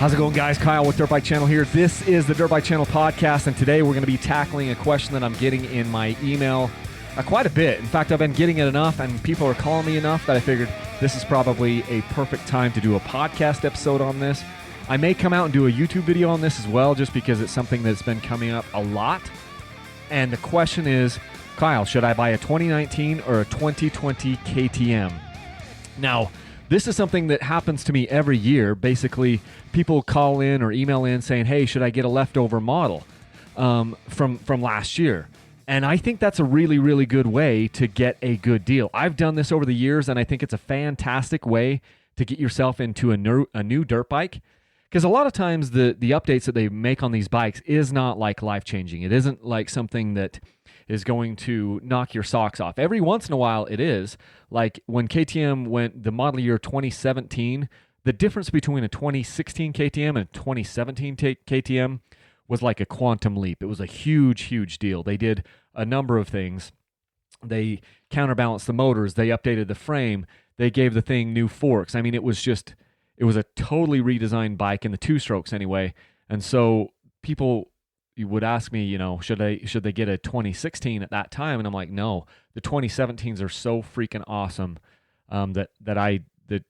How's it going, guys? Kyle with Dirt Bike Channel here. This is the Dirt Bike Channel podcast, and today we're going to be tackling a question that I'm getting in my email quite a bit. In fact, I've been getting it enough, and people are calling me enough that I figured this is probably a perfect time to do a podcast episode on this. I may come out and do a YouTube video on this as well, just because it's something that's been coming up a lot. And the question is, Kyle, should I buy a 2019 or a 2020 KTM? Now, this is something that happens to me every year. Basically, people call in or email in saying, hey, should I get a leftover model from last year? And I think that's a really, really good way to get a good deal. I've done this over the years, and I think it's a fantastic way to get yourself into a new dirt bike. Because a lot of times the updates that they make on these bikes is not like life-changing. It isn't like something that is going to knock your socks off. Every once in a while it is. Like when KTM went the model year 2017, the difference between a 2016 KTM and a 2017 KTM was like a quantum leap. It was a huge, huge deal. They did a number of things. They counterbalanced the motors. They updated the frame. They gave the thing new forks. I mean, it was a totally redesigned bike in the two-strokes anyway. And so people would ask me, should they get a 2016 at that time? And I'm like, no, the 2017s are so freaking awesome that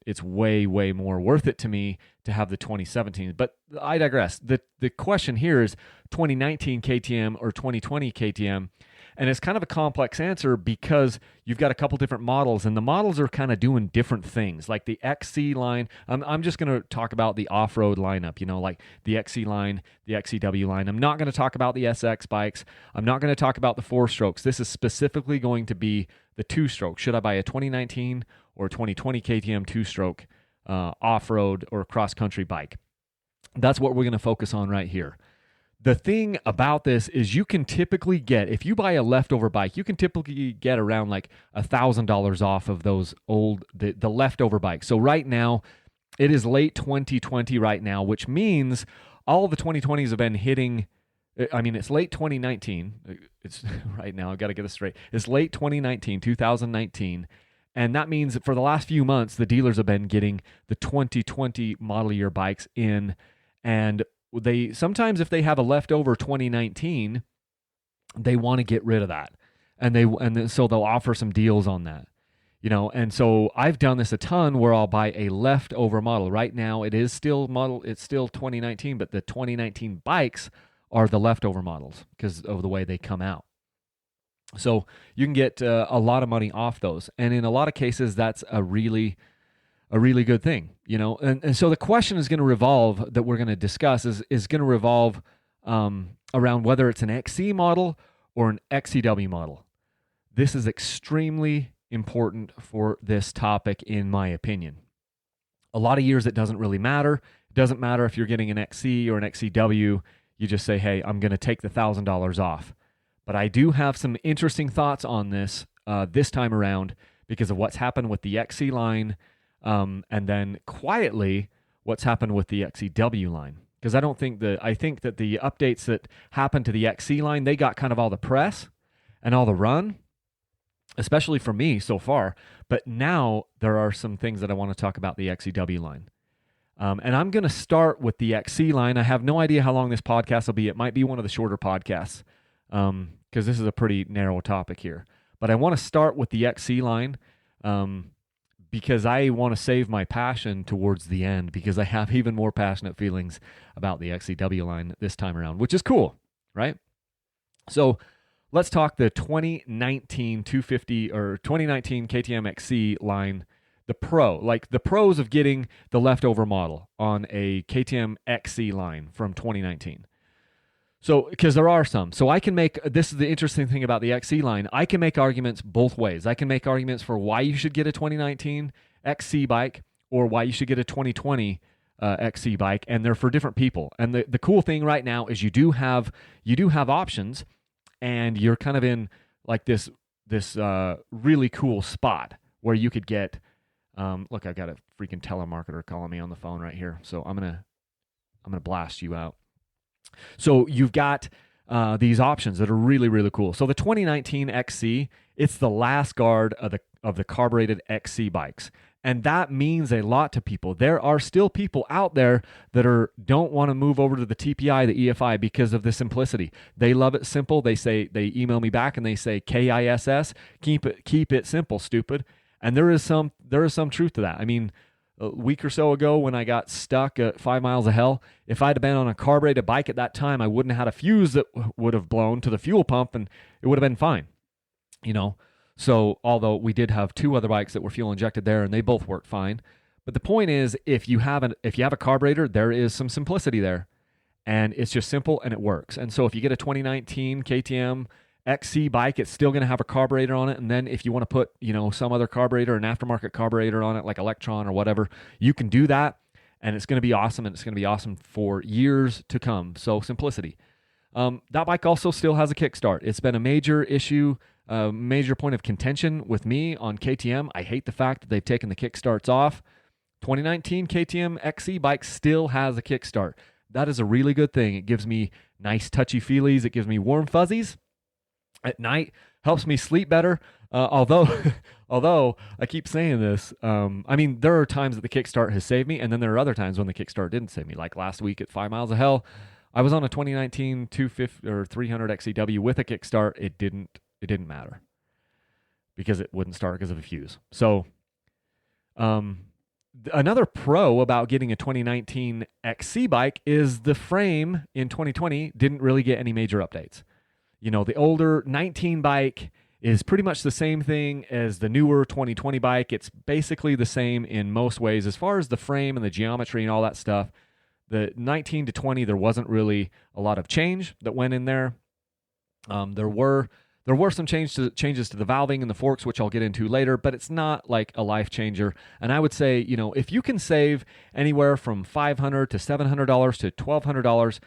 it's way, way more worth it to me to have the 2017. But I digress. The question here is 2019 KTM or 2020 KTM. And it's kind of a complex answer because you've got a couple different models, and the models are kind of doing different things. Like the XC line, I'm just going to talk about the off-road lineup, like the XC line, the XCW line. I'm not going to talk about the SX bikes. I'm not going to talk about the four-strokes. This is specifically going to be the two-stroke. Should I buy a 2019 or 2020 KTM two-stroke off-road or cross-country bike? That's what we're going to focus on right here. The thing about this is you can typically get, if you buy a leftover bike, you can typically get around like $1,000 off of those the leftover bikes. So right now, it is late 2020 right now, which means all of the 2020s have been hitting. I mean, it's late 2019. It's right now. I've got to get this straight. It's late 2019. And that means that for the last few months, the dealers have been getting the 2020 model year bikes in, and they sometimes, if they have a leftover 2019, they want to get rid of that, and so they'll offer some deals on that, And so I've done this a ton where I'll buy a leftover model. Right now, it's still 2019, but the 2019 bikes are the leftover models because of the way they come out. So you can get a lot of money off those, and in a lot of cases, that's a really good thing, And so the question is going to revolve, that we're going to discuss, is going to revolve around whether it's an XC model or an XCW model. This is extremely important for this topic, in my opinion. A lot of years, it doesn't really matter. It doesn't matter if you're getting an XC or an XCW. You just say, hey, I'm going to take the $1,000 off. But I do have some interesting thoughts on this this time around because of what's happened with the XC line. And then quietly, what's happened with the XCW line? Because I think that the updates that happened to the XC line, they got kind of all the press and all the run, especially for me so far. But now there are some things that I want to talk about the XCW line. And I'm going to start with the XC line. I have no idea how long this podcast will be. It might be one of the shorter podcasts because this is a pretty narrow topic here. But I want to start with the XC line. Because I want to save my passion towards the end, because I have even more passionate feelings about the XCW line this time around, which is cool, right? So let's talk the 2019 250 or 2019 KTM XC line, the Pro, like the pros of getting the leftover model on a KTM XC line from 2019. So, because there are some. So I can make, this is the interesting thing about the XC line, I can make arguments both ways. I can make arguments for why you should get a 2019 XC bike or why you should get a 2020 XC bike, and they're for different people. And the cool thing right now is you do have options, and you're kind of in like this really cool spot where you could get, look, I've got a freaking telemarketer calling me on the phone right here, so I'm gonna blast you out. So you've got these options that are really, really cool. So the 2019 XC, it's the last guard of the carbureted XC bikes. And that means a lot to people. There are still people out there that don't want to move over to the TPI, the EFI, because of the simplicity. They love it simple. They email me back and they say, KISS, keep it simple, stupid. And there is some truth to that. I mean, a week or so ago when I got stuck at 5 miles of hell, if I'd have been on a carbureted bike at that time, I wouldn't have had a fuse that would have blown to the fuel pump and it would have been fine, you know? So although we did have 2 other bikes that were fuel injected there and they both worked fine. But the point is, if you have a carburetor, there is some simplicity there and it's just simple and it works. And so if you get a 2019 KTM XC bike, it's still going to have a carburetor on it. And then if you want to put, some other carburetor, an aftermarket carburetor on it, like Electron or whatever, you can do that. And it's going to be awesome. And it's going to be awesome for years to come. So simplicity. That bike also still has a kickstart. It's been a major issue, a major point of contention with me on KTM. I hate the fact that they've taken the kickstarts off. 2019 KTM XC bike still has a kickstart. That is a really good thing. It gives me nice touchy-feelies. It gives me warm fuzzies at night, helps me sleep better. Although I keep saying this, there are times that the kickstart has saved me, and then there are other times when the kickstart didn't save me. Like last week at 5 miles of hell, I was on a 2019 250 or 300 XCW with a kickstart. It didn't matter because it wouldn't start because of a fuse. So, another pro about getting a 2019 XC bike is the frame in 2020 didn't really get any major updates. The older 19 bike is pretty much the same thing as the newer 2020 bike. It's basically the same in most ways as far as the frame and the geometry and all that stuff. The 19 to 20, there wasn't really a lot of change that went in there. There were some changes to the valving and the forks, which I'll get into later, but it's not like a life changer. And I would say, if you can save anywhere from $500 to $700 to $1,200,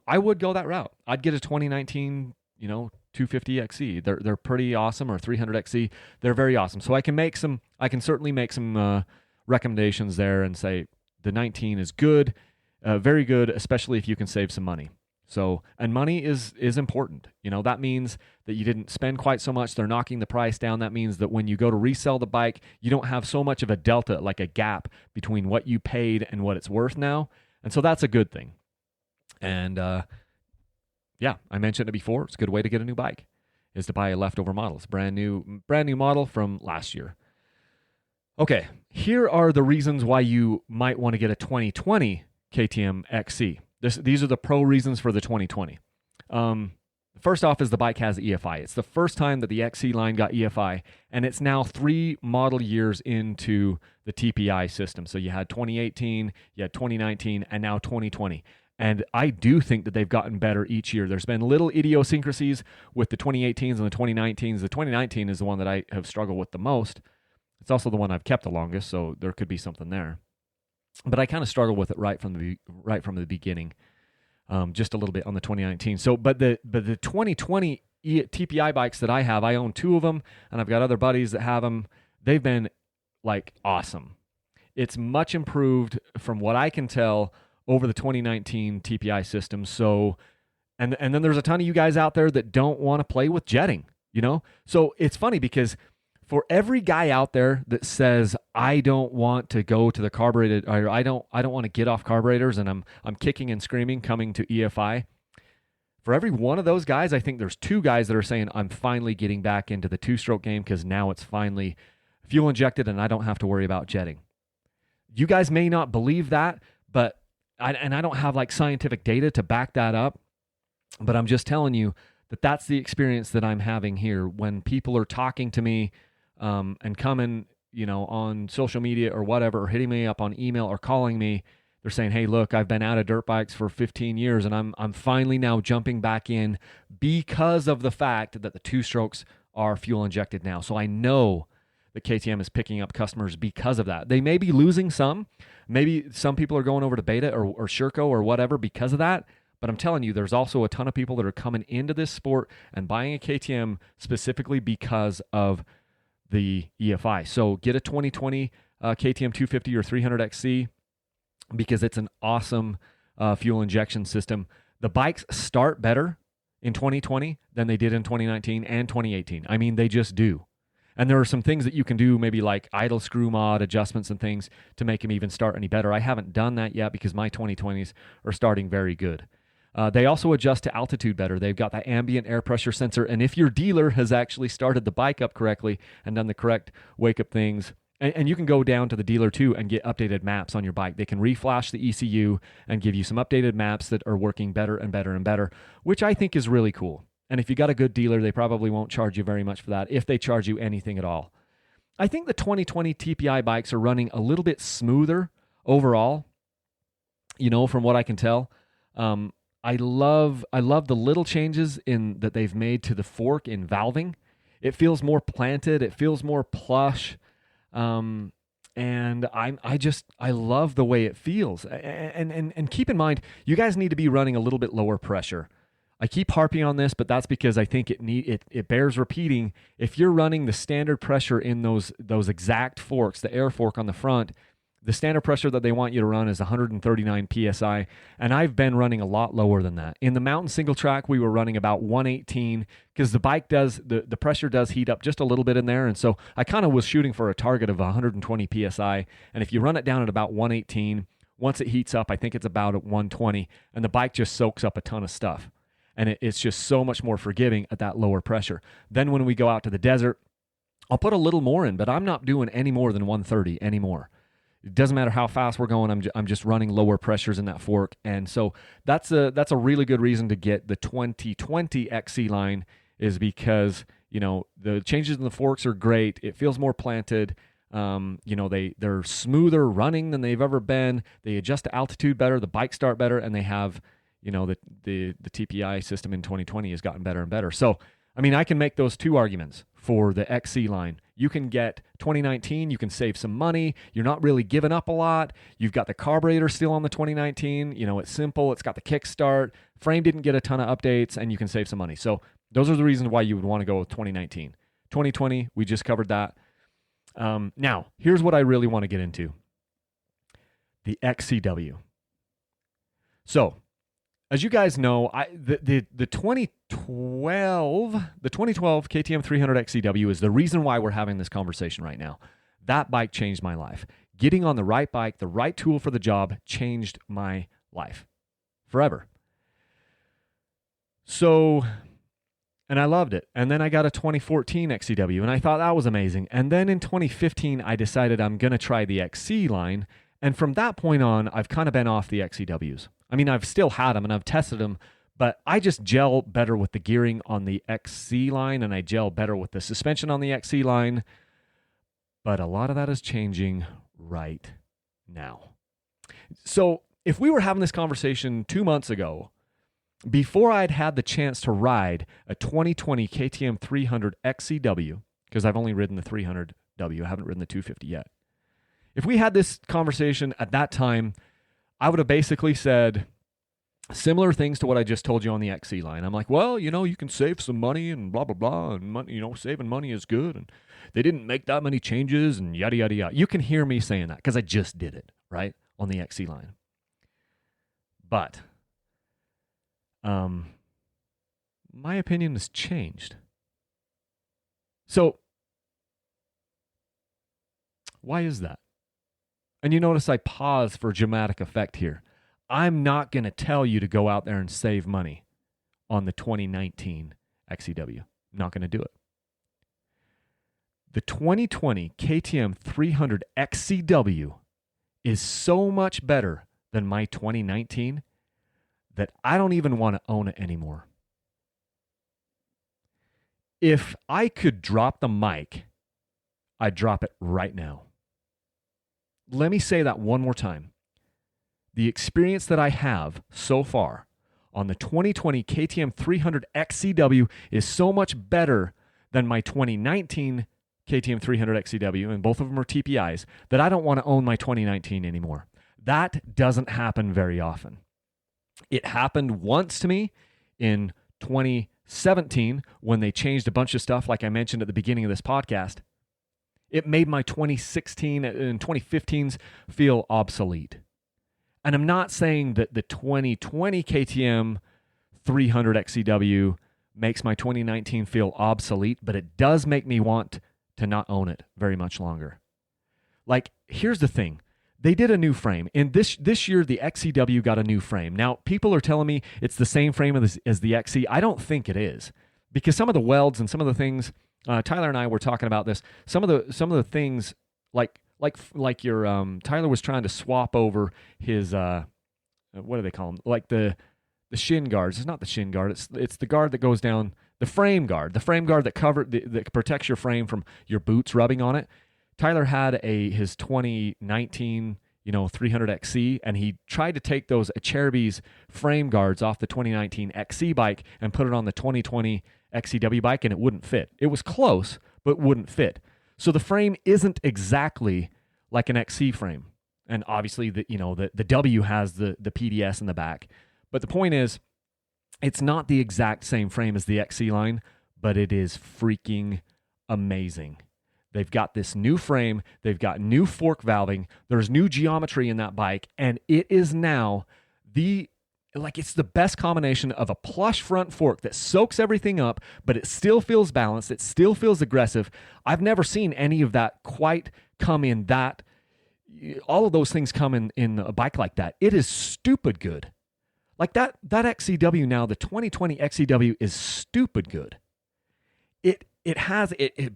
I would go that route. I'd get a 2019, 250 XC. They're pretty awesome, or 300 XC. They're very awesome. So I can certainly make some recommendations there and say the 19 is good, very good, especially if you can save some money. So, and money is important. That means that you didn't spend quite so much. They're knocking the price down. That means that when you go to resell the bike, you don't have so much of a delta, like a gap between what you paid and what it's worth now. And so that's a good thing. And I mentioned it before. It's a good way to get a new bike is to buy a leftover model. It's a brand new model from last year. Okay, here are the reasons why you might want to get a 2020 KTM XC. These are the pro reasons for the 2020. First off is the bike has EFI. It's the first time that the XC line got EFI, and it's now 3 model years into the TPI system. So you had 2018, you had 2019, and now 2020. And I do think that they've gotten better each year. There's been little idiosyncrasies with the 2018s and the 2019s. The 2019 is the one that I have struggled with the most. It's also the one I've kept the longest, so there could be something there. But I kind of struggled with it right from the beginning, just a little bit on the 2019. So, but the 2020 TPI bikes that I have, I own 2 of them, and I've got other buddies that have them. They've been like awesome. It's much improved from what I can tell over the 2019 TPI system. So, and then there's a ton of you guys out there that don't want to play with jetting, So it's funny because for every guy out there that says, I don't want to go to the carbureted, or I don't want to get off carburetors, and I'm kicking and screaming coming to EFI, for every one of those guys, I think there's 2 guys that are saying, I'm finally getting back into the 2-stroke game because now it's finally fuel injected and I don't have to worry about jetting. You guys may not believe that, but I don't have like scientific data to back that up, but I'm just telling you that that's the experience that I'm having here when people are talking to me and coming, on social media or whatever, or hitting me up on email or calling me. They're saying, hey, look, I've been out of dirt bikes for 15 years and I'm finally now jumping back in because of the fact that the 2-strokes are fuel injected now. So I know that KTM is picking up customers because of that. They may be losing some. Maybe some people are going over to Beta or Sherco or whatever because of that. But I'm telling you, there's also a ton of people that are coming into this sport and buying a KTM specifically because of the EFI. So get a 2020 KTM 250 or 300 XC because it's an awesome fuel injection system. The bikes start better in 2020 than they did in 2019 and 2018. I mean, they just do. And there are some things that you can do, maybe like idle screw mod adjustments and things to make them even start any better. I haven't done that yet because my 2020s are starting very good. They also adjust to altitude better. They've got that ambient air pressure sensor. And if your dealer has actually started the bike up correctly and done the correct wake-up things, and you can go down to the dealer too and get updated maps on your bike. They can reflash the ECU and give you some updated maps that are working better and better and better, which I think is really cool. And if you got a good dealer, they probably won't charge you very much for that, if they charge you anything at all. I think the 2020 TPI bikes are running a little bit smoother overall, from what I can tell. I love the little changes that they've made to the fork in valving. It feels more planted. It feels more plush. And I love the way it feels. And keep in mind, you guys need to be running a little bit lower pressure. I keep harping on this, but that's because I think it bears repeating. If you're running the standard pressure in those exact forks, the air fork on the front, the standard pressure that they want you to run is 139 PSI, and I've been running a lot lower than that. In the mountain single track, we were running about 118 because the bike the pressure does heat up just a little bit in there, and so I kind of was shooting for a target of 120 PSI, and if you run it down at about 118, once it heats up, I think it's about at 120, and the bike just soaks up a ton of stuff, and it's just so much more forgiving at that lower pressure. Then when we go out to the desert, I'll put a little more in, but I'm not doing any more than 130 anymore. It doesn't matter how fast we're going. I'm just running lower pressures in that fork, and so that's a really good reason to get the 2020 XC line, is because the changes in the forks are great. It feels more planted. They're smoother running than they've ever been. They adjust to altitude better. The bikes start better, and they have the TPI system in 2020 has gotten better and better. So I can make those two arguments for the XC line. You can get 2019, you can save some money. You're not really giving up a lot. You've got the carburetor still on the 2019. It's simple. It's got the kickstart. Frame didn't get a ton of updates, and you can save some money. So those are the reasons why you would want to go with 2019. 2020, we just covered that. Now, here's what I really want to get into. The XCW. So, as you guys know, the 2012 KTM 300 XCW is the reason why we're having this conversation right now. That bike changed my life. Getting on the right bike, the right tool for the job, changed my life forever. So, and I loved it. And then I got a 2014 XCW, and I thought that was amazing. And then in 2015, I decided I'm going to try the XC line. And from that point on, I've kind of been off the XCWs. I've still had them and I've tested them, but I just gel better with the gearing on the XC line, and I gel better with the suspension on the XC line. But a lot of that is changing right now. So if we were having this conversation 2 months ago, before I'd had the chance to ride a 2020 KTM 300 XCW, because I've only ridden the 300W, I haven't ridden the 250 yet. If we had this conversation at that time, I would have basically said similar things to what I just told you on the XC line. I'm like, well, you can save some money and blah, blah, blah, and money, saving money is good, and they didn't make that many changes and yada, yada, yada. You can hear me saying that because I just did it, right, on the XC line. But my opinion has changed. So why is that? And you notice I pause for dramatic effect here. I'm not going to tell you to go out there and save money on the 2019 XCW. I'm not going to do it. The 2020 KTM 300 XCW is so much better than my 2019 that I don't even want to own it anymore. If I could drop the mic, I'd drop it right now. Let me say that one more time. The experience that I have so far on the 2020 KTM 300 XCW is so much better than my 2019 KTM 300 XCW, and both of them are TPIs, that I don't want to own my 2019 anymore. That doesn't happen very often. It happened once to me in 2017 when they changed a bunch of stuff, like I mentioned at the beginning of this podcast. It made my 2016 and 2015s feel obsolete. And I'm not saying that the 2020 KTM 300 XCW makes my 2019 feel obsolete, but it does make me want to not own it very much longer. Like, here's the thing. They did a new frame. And this year, the XCW got a new frame. Now, people are telling me it's the same frame as the XC. I don't think it is. Because some of the welds and some of the things, Tyler and I were talking about this. Some of the things, like your Tyler was trying to swap over his what do they call them? Like the shin guards. It's not the shin guard. It's the guard that goes down, the frame guard that protects your frame from your boots rubbing on it. Tyler had his 2019 300XC, and he tried to take those Acerbi's frame guards off the 2019 XC bike and put it on the 2020 XCW bike, and it wouldn't fit. It was close, but wouldn't fit. So the frame isn't exactly like an XC frame. And obviously the W has the PDS in the back. But the point is, it's not the exact same frame as the XC line, but it is freaking amazing. They've got this new frame. They've got new fork valving. There's new geometry in that bike. And it is now it's the best combination of a plush front fork that soaks everything up, but it still feels balanced. It still feels aggressive. I've never seen any of that quite come in that. All of those things come in a bike like that. It is stupid good. Like that XCW now, the 2020 XCW is stupid good. It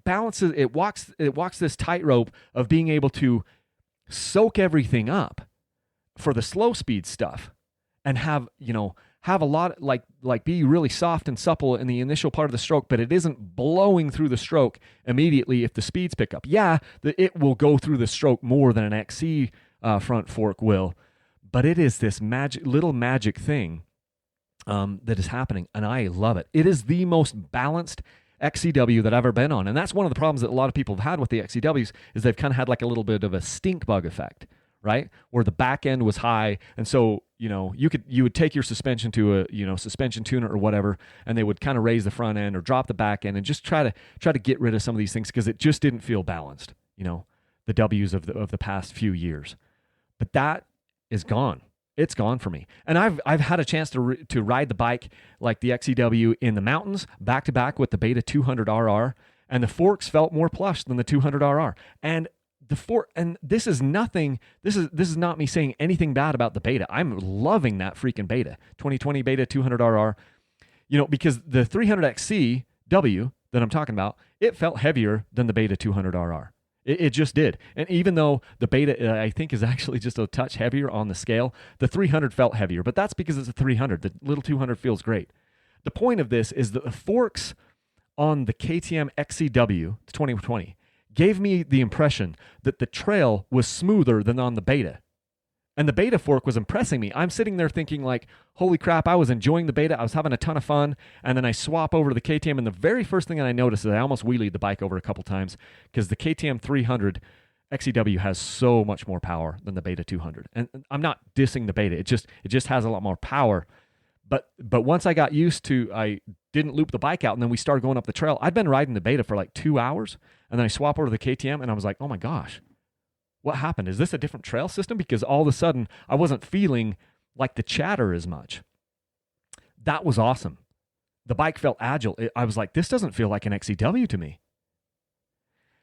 balances, it walks this tightrope of being able to soak everything up for the slow speed stuff and have a lot, like be really soft and supple in the initial part of the stroke, but it isn't blowing through the stroke immediately if the speeds pick up. Yeah, it will go through the stroke more than an XC front fork will, but it is this little magic thing that is happening, and I love it. It is the most balanced XCW that I've ever been on, and that's one of the problems that a lot of people have had with the XCWs is they've kind of had like a little bit of a stink bug effect, right? Where the back end was high, and so you would take your suspension to a suspension tuner or whatever, and they would kind of raise the front end or drop the back end and just try to get rid of some of these things because it just didn't feel balanced. The W's of the past few years, but that is gone. It's gone for me. And I've had a chance to ride the bike like the XCW in the mountains back to back with the Beta 200RR, and the forks felt more plush than the 200RR. And this is nothing. This is not me saying anything bad about the Beta. I'm loving that freaking Beta 2020 Beta 200RR. Because the 300XCW that I'm talking about, it felt heavier than the Beta 200RR. It just did. And even though the Beta, I think, is actually just a touch heavier on the scale, the 300 felt heavier. But that's because it's a 300. The little 200 feels great. The point of this is that the forks on the KTM XCW 2020 gave me the impression that the trail was smoother than on the Beta. And the Beta fork was impressing me. I'm sitting there thinking like, holy crap, I was enjoying the Beta. I was having a ton of fun. And then I swap over to the KTM. And the very first thing that I noticed is I almost wheelied the bike over a couple times because the KTM 300 XCW has so much more power than the Beta 200. And I'm not dissing the Beta. It just has a lot more power. But once I got used to, I didn't loop the bike out and then we started going up the trail. I'd been riding the Beta for like 2 hours. And then I swap over to the KTM and I was like, oh my gosh. What happened? Is this a different trail system? Because all of a sudden, I wasn't feeling like the chatter as much. That was awesome. The bike felt agile. I was like, this doesn't feel like an XCW to me.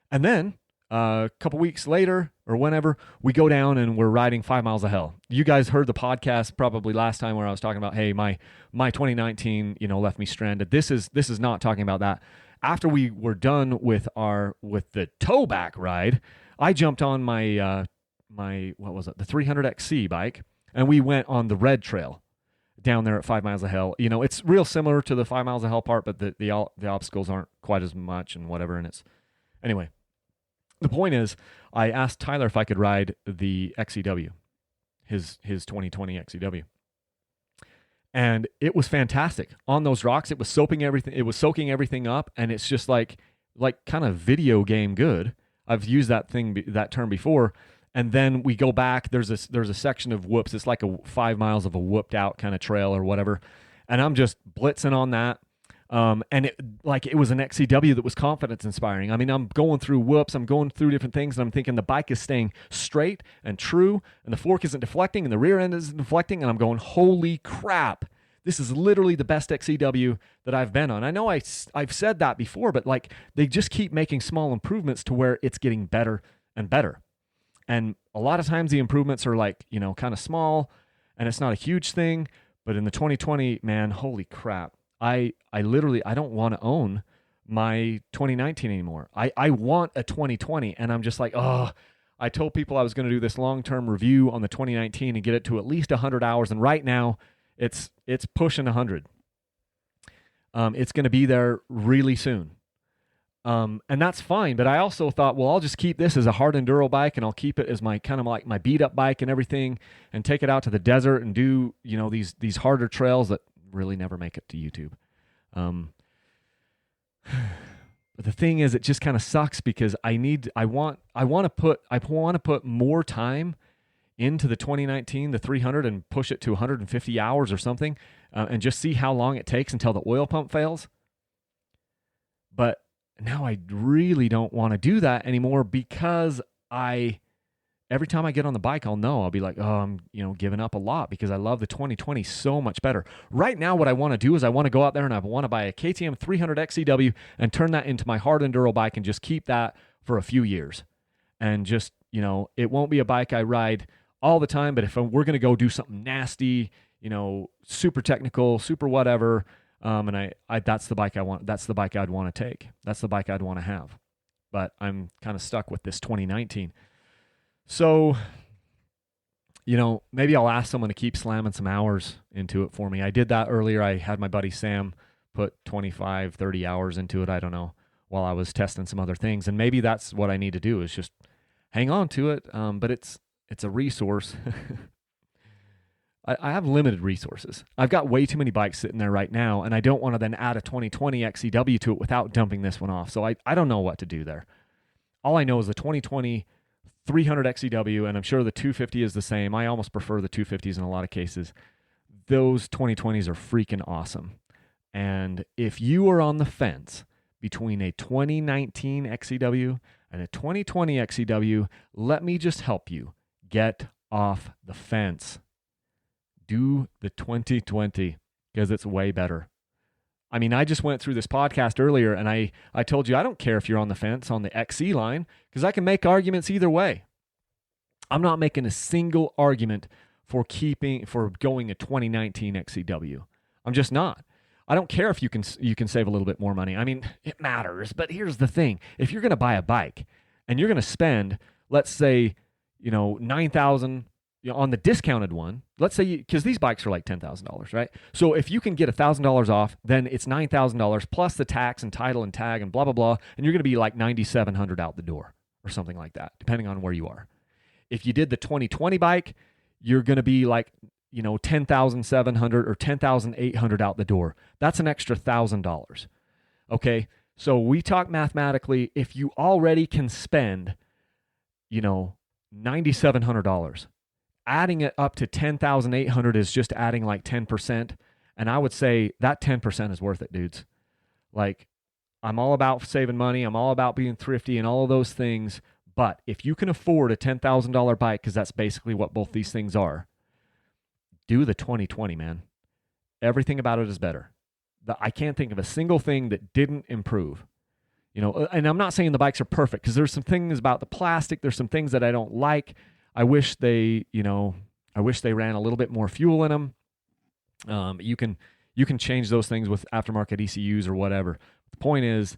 And then, a couple weeks later, or whenever, we go down and we're riding 5 miles of hell. You guys heard the podcast probably last time where I was talking about, hey, my 2019, left me stranded. This is not talking about that. After we were done with the towback ride, I jumped on my what was it, the 300XC bike, and we went on the red trail down there at 5 miles of hell. It's real similar to the 5 miles of hell part, but the obstacles aren't quite as much and whatever. And anyway, the point is, I asked Tyler if I could ride the XCW, his 2020 XCW. And it was fantastic. On those rocks, it was soaking everything up, and it's just like kind of video game good. I've used that term before. And then we go back. There's a section of whoops. It's like 5 miles of a whooped out kind of trail or whatever. And I'm just blitzing on that. And it was an XCW that was confidence inspiring. I mean, I'm going through whoops. I'm going through different things. And I'm thinking the bike is staying straight and true. And the fork isn't deflecting and the rear end isn't deflecting. And I'm going, holy crap. This is literally the best XCW that I've been on. I know I've said that before, but like they just keep making small improvements to where it's getting better and better. And a lot of times the improvements are like, you know, kind of small and it's not a huge thing. But in the 2020, man, holy crap. I don't want to own my 2019 anymore. I want a 2020, and I'm just like, oh, I told people I was going to do this long-term review on the 2019 and get it to at least 100 hours. And right now it's pushing 100. It's going to be there really soon. And that's fine. But I also thought, well, I'll just keep this as a hard enduro bike, and I'll keep it as my kind of like my beat up bike and everything, and take it out to the desert and do, you know, these harder trails that really never make it to YouTube. But the thing is, it just kind of sucks because I want to put more time into the 2019, the 300, and push it to 150 hours or something, and just see how long it takes until the oil pump fails. But now I really don't want to do that anymore because every time I get on the bike, I'll be like, oh, I'm, you know, giving up a lot because I love the 2020 so much better. Right now, what I want to do is I want to go out there and I want to buy a KTM 300 XCW and turn that into my hard enduro bike and just keep that for a few years. And just, you know, it won't be a bike I ride all the time, but if we're going to go do something nasty, you know, super technical, super whatever, and I that's the bike I want. That's the bike I'd want to take. That's the bike I'd want to have. But I'm kind of stuck with this 2019. So, you know, maybe I'll ask someone to keep slamming some hours into it for me. I did that earlier. I had my buddy Sam put 25, 30 hours into it. I don't know, while I was testing some other things. And maybe that's what I need to do is just hang on to it. But it's a resource. I have limited resources. I've got way too many bikes sitting there right now, and I don't want to then add a 2020 XCW to it without dumping this one off. So I don't know what to do there. All I know is the 2020 300 XCW, and I'm sure the 250 is the same. I almost prefer the 250s in a lot of cases. Those 2020s are freaking awesome. And if you are on the fence between a 2019 XCW and a 2020 XCW, let me just help you get off the fence. Do the 2020 because it's way better. I mean, I just went through this podcast earlier and I told you I don't care if you're on the fence on the XC line because I can make arguments either way. I'm not making a single argument for going a 2019 XCW. I'm just not. I don't care if you can save a little bit more money. I mean, it matters, but here's the thing. If you're going to buy a bike and you're going to spend, let's say, you know, $9,000 on the discounted one, let's say, because these bikes are like $10,000, right? So if you can get $1,000 off, then it's $9,000 plus the tax and title and tag and blah, blah, blah. And you're going to be like $9,700 out the door or something like that, depending on where you are. If you did the 2020 bike, you're going to be like, you know, $10,700 or $10,800 out the door. That's an extra $1,000. Okay. So we talk mathematically, if you already can spend, you know, $9,700, adding it up to $10,800 is just adding like 10%. And I would say that 10% is worth it, dudes. Like, I'm all about saving money. I'm all about being thrifty and all of those things. But if you can afford a $10,000 bike, because that's basically what both these things are, do the 2020, man. Everything about it is better. I can't think of a single thing that didn't improve. You know, and I'm not saying the bikes are perfect because there's some things about the plastic. There's some things that I don't like. I wish they ran a little bit more fuel in them. You can change those things with aftermarket ECUs or whatever. The point is,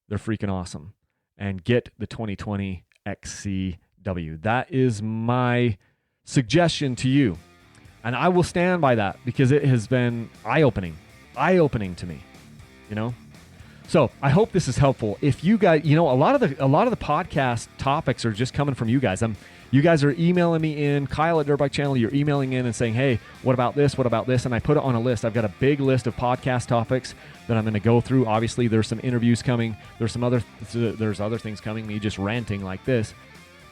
they're freaking awesome. And get the 2020 XCW. That is my suggestion to you. And I will stand by that because it has been eye-opening to me, you know? So I hope this is helpful. If you guys, you know, a lot of the podcast topics are just coming from you guys. You guys are emailing me in, Kyle at Dirtbike Channel, you're emailing in and saying, hey, what about this? What about this? And I put it on a list. I've got a big list of podcast topics that I'm going to go through. Obviously, there's some interviews coming. There's other things coming, me just ranting like this.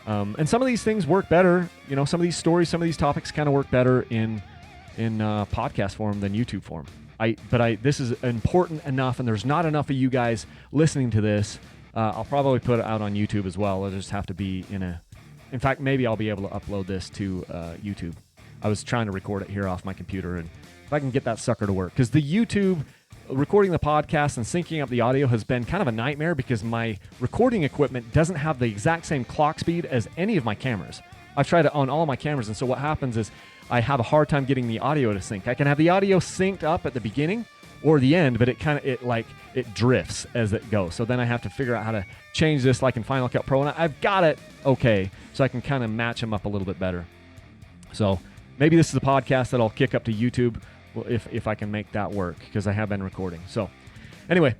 And some of these things work better. You know, some of these stories, some of these topics kind of work better in podcast form than YouTube form. This is important enough, and there's not enough of you guys listening to this. I'll probably put it out on YouTube as well. It'll just have to be in fact, maybe I'll be able to upload this to YouTube. I was trying to record it here off my computer, and if I can get that sucker to work. Because the YouTube, recording the podcast and syncing up the audio has been kind of a nightmare because my recording equipment doesn't have the exact same clock speed as any of my cameras. I've tried it on all my cameras, and so what happens is I have a hard time getting the audio to sync. I can have the audio synced up at the beginning or the end, but it drifts as it goes. So then I have to figure out how to change this like in Final Cut Pro, and I've got it okay, so I can kind of match them up a little bit better. So maybe this is a podcast that I'll kick up to YouTube if I can make that work, because I have been recording. So anyway,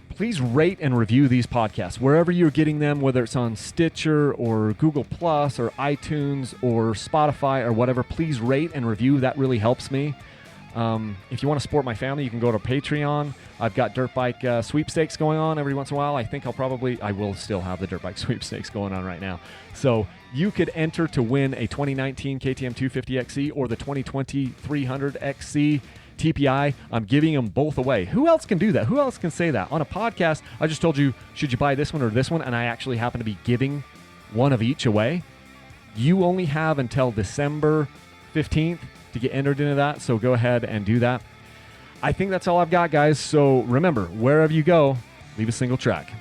please rate and review these podcasts wherever you're getting them, whether it's on Stitcher or Google Plus or iTunes or Spotify or whatever. Please rate and review. That really helps me. If you want to support my family, you can go to Patreon. I've got dirt bike sweepstakes going on every once in a while. I will still have the dirt bike sweepstakes going on right now. So you could enter to win a 2019 KTM 250XC or the 2020 300XC TPI. I'm giving them both away. Who else can do that? Who else can say that? On a podcast, I just told you, should you buy this one or this one? And I actually happen to be giving one of each away. You only have until December 15th to get entered into that, so go ahead and do that. I think that's all I've got, guys. So remember, wherever you go, leave a single track.